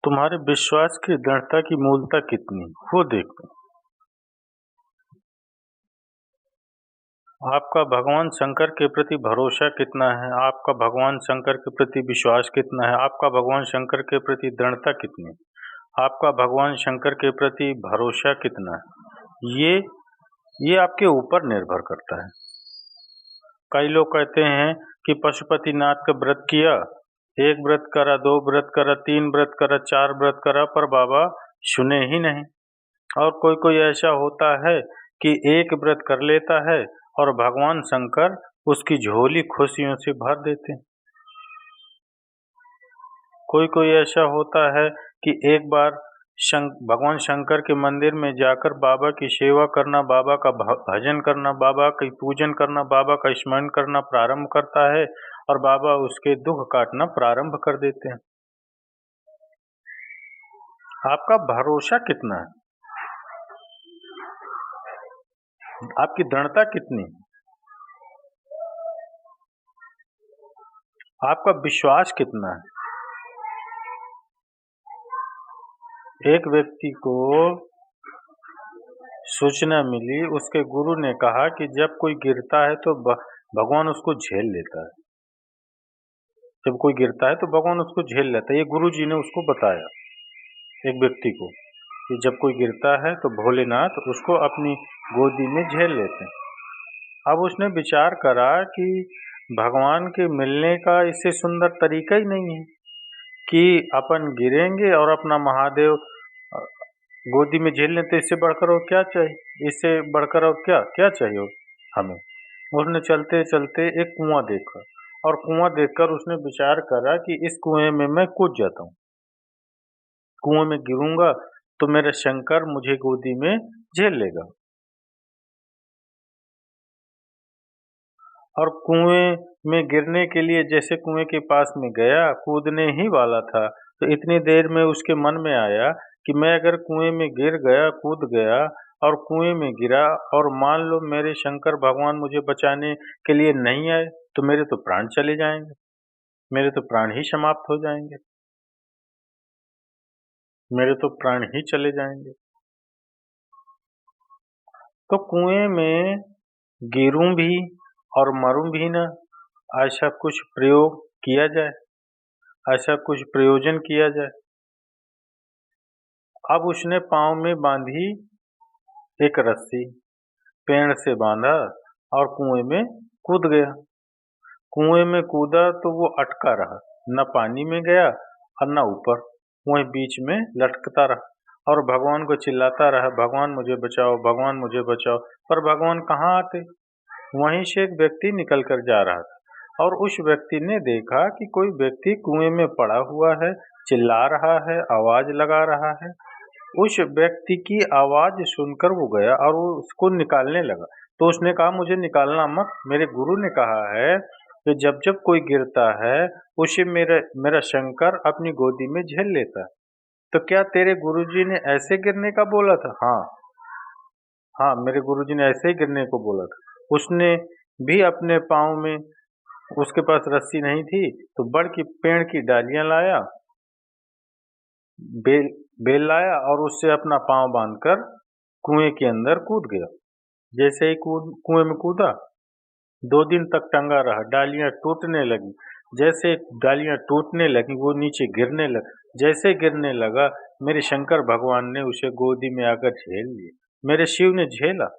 तुम्हारे विश्वास की दृढ़ता की मूलता कितनी वो देखो। आपका भगवान शंकर के प्रति भरोसा कितना है, आपका भगवान शंकर के प्रति विश्वास कितना है, आपका भगवान शंकर के प्रति दृढ़ता कितनी है, आपका भगवान शंकर के प्रति भरोसा कितना है, ये आपके ऊपर निर्भर करता है। कई लोग कहते हैं कि पशुपतिनाथ का व्रत किया, 1 व्रत करा, 2 व्रत करा, 3 व्रत करा, 4 व्रत करा, पर बाबा सुने ही नहीं। और कोई ऐसा होता है कि 1 व्रत कर लेता है और भगवान शंकर उसकी झोली खुशियों से भर देते हैं। कोई ऐसा होता है कि एक बार भगवान शंकर के मंदिर में जाकर बाबा की सेवा करना, बाबा का भजन करना, बाबा की पूजन करना, बाबा का स्मरण करना प्रारंभ करता है और बाबा उसके दुख काटना प्रारंभ कर देते हैं। आपका भरोसा कितना है, आपकी दृढ़ता कितनी, आपका विश्वास कितना है। एक व्यक्ति को सूचना मिली, उसके गुरु ने कहा कि जब कोई गिरता है तो भगवान उसको झेल लेता है। जब कोई गिरता है तो भगवान उसको झेल लेता है। ये गुरु जी ने उसको बताया एक व्यक्ति को कि जब कोई गिरता है तो भोलेनाथ उसको अपनी गोदी में झेल लेते हैं। अब उसने विचार करा कि भगवान के मिलने का इससे सुंदर तरीका ही नहीं है कि अपन गिरेंगे और अपना महादेव गोदी में झेल लेते। इससे बढ़कर और क्या चाहिए, इससे बढ़कर और क्या चाहिए हमें। उसने चलते चलते एक कुआं देखा और कुआं देखकर उसने विचार करा कि इस कुएं में मैं कूद जाता हूँ, कुएं में गिरूंगा तो मेरा शंकर मुझे गोदी में झेल लेगा। और कुएं में गिरने के लिए जैसे कुएं के पास में गया, कूदने ही वाला था, तो इतनी देर में उसके मन में आया कि मैं अगर कुएं में गिर गया, कूद गया और कुएं में गिरा और मान लो मेरे शंकर भगवान मुझे बचाने के लिए नहीं आए तो मेरे तो प्राण चले जाएंगे, मेरे तो प्राण ही समाप्त हो जाएंगे, मेरे तो प्राण ही चले जाएंगे। तो कुएं में गिरूं भी और मरूं भी ना, ऐसा कुछ प्रयोग किया जाए, ऐसा कुछ प्रयोजन किया जाए। अब उसने पांव में बांधी एक रस्सी, पेड़ से बांधा और कुएं में कूद गया। कुएं में कूदा तो वो अटका रहा, न पानी में गया और न ऊपर, वहीं बीच में लटकता रहा और भगवान को चिल्लाता रहा, भगवान मुझे बचाओ, भगवान मुझे बचाओ। पर भगवान कहाँ आते। वहीं से एक व्यक्ति निकल कर जा रहा था और उस व्यक्ति ने देखा कि कोई व्यक्ति कुएं में पड़ा हुआ है, चिल्ला रहा है, आवाज लगा रहा है। उस व्यक्ति की आवाज सुनकर वो गया और वो उसको निकालने लगा। तो उसने कहा मुझे निकालना मत, मेरे गुरु ने कहा है कि जब जब कोई गिरता है उसे मेरा शंकर अपनी गोदी में झेल लेता है। तो क्या तेरे गुरुजी ने ऐसे गिरने का बोला था? हाँ, मेरे गुरुजी ने ऐसे ही गिरने को बोला था। उसने भी अपने पाँव में, उसके पास रस्सी नहीं थी तो बड़ की पेड़ की डालियां लाया, बेल लाया और उससे अपना पाँव बांधकर कुएं के अंदर कूद गया। जैसे ही कुएं में कूदा, 2 दिन तक टंगा रहा, डालियां टूटने लगी। जैसे डालियां टूटने लगी वो नीचे गिरने लगा। जैसे गिरने लगा मेरे शंकर भगवान ने उसे गोदी में आकर झेल लिया, मेरे शिव ने झेला।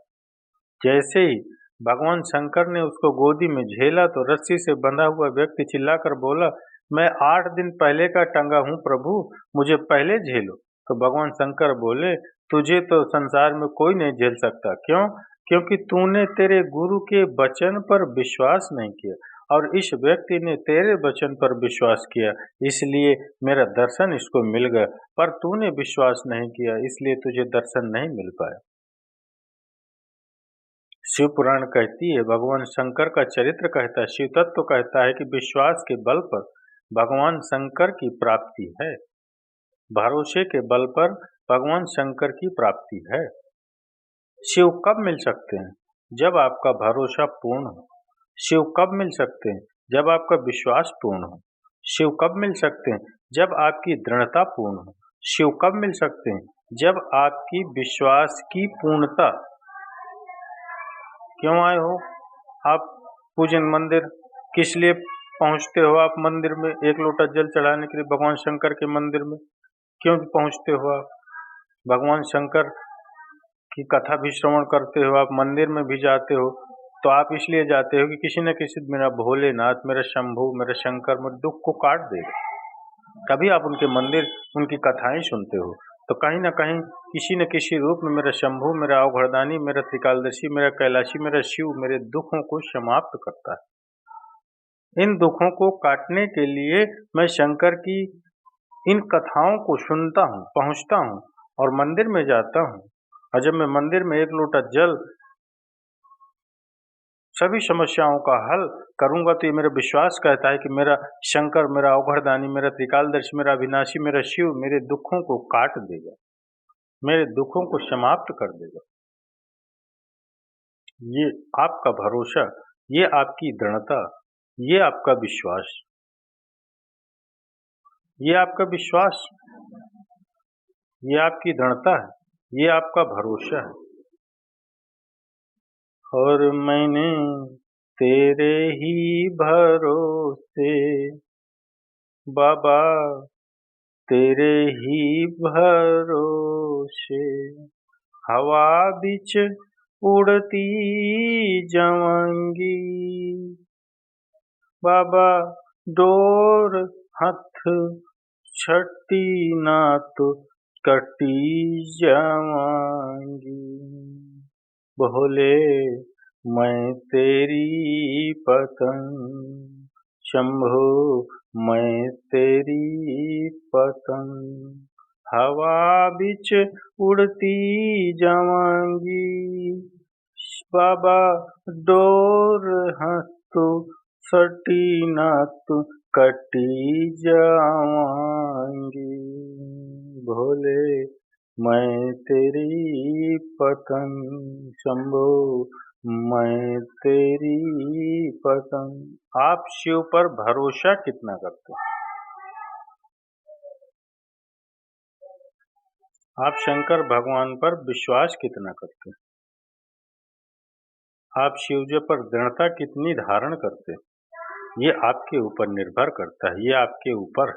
जैसे ही भगवान शंकर ने उसको गोदी में झेला तो रस्सी से बंधा हुआ व्यक्ति चिल्लाकर बोला, मैं 8 दिन पहले का टंगा हूँ प्रभु, मुझे पहले झेलो। तो भगवान शंकर बोले, तुझे तो संसार में कोई नहीं झेल सकता। क्यों? क्योंकि तूने तेरे गुरु के वचन पर विश्वास नहीं किया और इस व्यक्ति ने तेरे वचन पर विश्वास किया, इसलिए मेरा दर्शन इसको मिल गया। पर तूने विश्वास नहीं किया, इसलिए तुझे दर्शन नहीं मिल पाया। शिव पुराण कहती है, भगवान शंकर का चरित्र कहता है, शिव तत्व कहता है कि विश्वास के बल पर भगवान शंकर की प्राप्ति है, भरोसे के बल पर भगवान शंकर की प्राप्ति है। शिव कब मिल सकते हैं? जब आपका भरोसा पूर्ण हो। शिव कब मिल सकते हैं? जब आपका विश्वास पूर्ण हो। शिव कब मिल सकते हैं? जब आपकी दृढ़ता पूर्ण हो। शिव कब मिल सकते हैं? जब आपकी विश्वास की पूर्णता। क्यों आए हो आप पूजन मंदिर? किस लिए पहुंचते हो आप मंदिर में? एक लोटा जल चढ़ाने के लिए भगवान शंकर के मंदिर में क्यों पहुंचते हो आप? भगवान शंकर की कथा भी श्रवण करते हो, आप मंदिर में भी जाते हो, तो आप इसलिए जाते हो कि किसी न किसी मेरा भोलेनाथ, मेरा शंभू, मेरा शंकर मेरे दुख को काट देगा। कभी आप उनके मंदिर, उनकी कथाएं सुनते हो तो कहीं ना कहीं किसी न किसी रूप में मेरा शंभू, मेरा अवघड़दानी, मेरा त्रिकालदर्शी, मेरा कैलाशी, मेरा शिव मेरे दुखों को समाप्त करता है। इन दुखों को काटने के लिए मैं शंकर की इन कथाओं को सुनता हूँ, पहुँचता हूँ और मंदिर में जाता हूँ। और जब मैं मंदिर में एक लोटा जल सभी समस्याओं का हल करूंगा तो ये मेरा विश्वास कहता है कि मेरा शंकर, मेरा अवघड़दानी, मेरा त्रिकालदर्शी, मेरा अविनाशी, मेरा शिव मेरे दुखों को काट देगा, मेरे दुखों को समाप्त कर देगा। ये आपका भरोसा, ये आपकी दृढ़ता, ये आपका विश्वास, ये आपका विश्वास, ये आपकी दृढ़ता है, ये आपका भरोसा है। और मैंने तेरे ही भरोसे बाबा, तेरे ही भरोसे हवा बिच उड़ती जावांगी बाबा, डोर हथ छटी ना तो कटी जावांगी। भोले मैं तेरी पतंग, शंभो मैं तेरी पतंग, हवा बिच उड़ती जावांगी बाबा, डोर हाथों सटी ना तो कटी जावांगी। भोले मैं तेरी पतंग, शंभो मैं तेरी पतंग। आप शिव पर भरोसा कितना करते हैं? आप शंकर भगवान पर विश्वास कितना करते हैं? आप शिव जी पर दृढ़ता कितनी धारण करते हैं? ये आपके ऊपर निर्भर करता है, ये आपके ऊपर।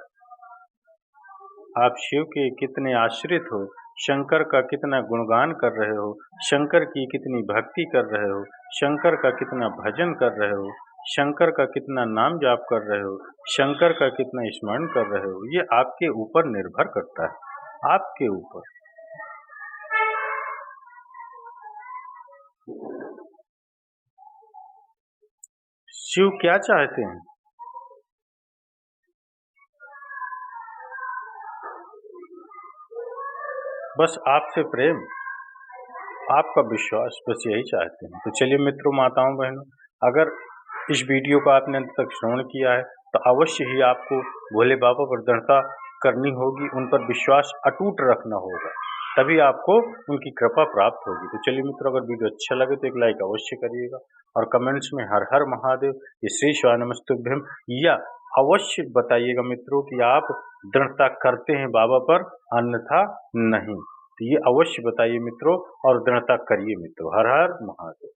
आप शिव के कितने आश्रित हो, शंकर का कितना गुणगान कर रहे हो, शंकर की कितनी भक्ति कर रहे हो, शंकर का कितना भजन कर रहे हो, शंकर का कितना नाम जाप कर रहे हो, शंकर का कितना स्मरण कर रहे हो, ये आपके ऊपर निर्भर करता है, आपके ऊपर। शिव क्या चाहते हैं? बस आपसे प्रेम, आपका विश्वास, बस यही चाहते हैं। तो चलिए मित्रों, माताओं, बहनों, अगर इस वीडियो को आपने अंत तक श्रवण किया है तो अवश्य ही आपको भोले बाबा पर दृढ़ता करनी होगी, उन पर विश्वास अटूट रखना होगा, तभी आपको उनकी कृपा प्राप्त होगी। तो चलिए मित्रों, अगर वीडियो अच्छा लगे तो एक लाइक अवश्य करिएगा और कमेंट्स में हर हर महादेव या श्री शिवाय नमस्तुभ्यम या अवश्य बताइएगा मित्रों कि आप दृढ़ता करते हैं बाबा पर, अन्यथा नहीं। तो ये अवश्य बताइए मित्रों और दृढ़ता करिए मित्रों। हर हर महादेव।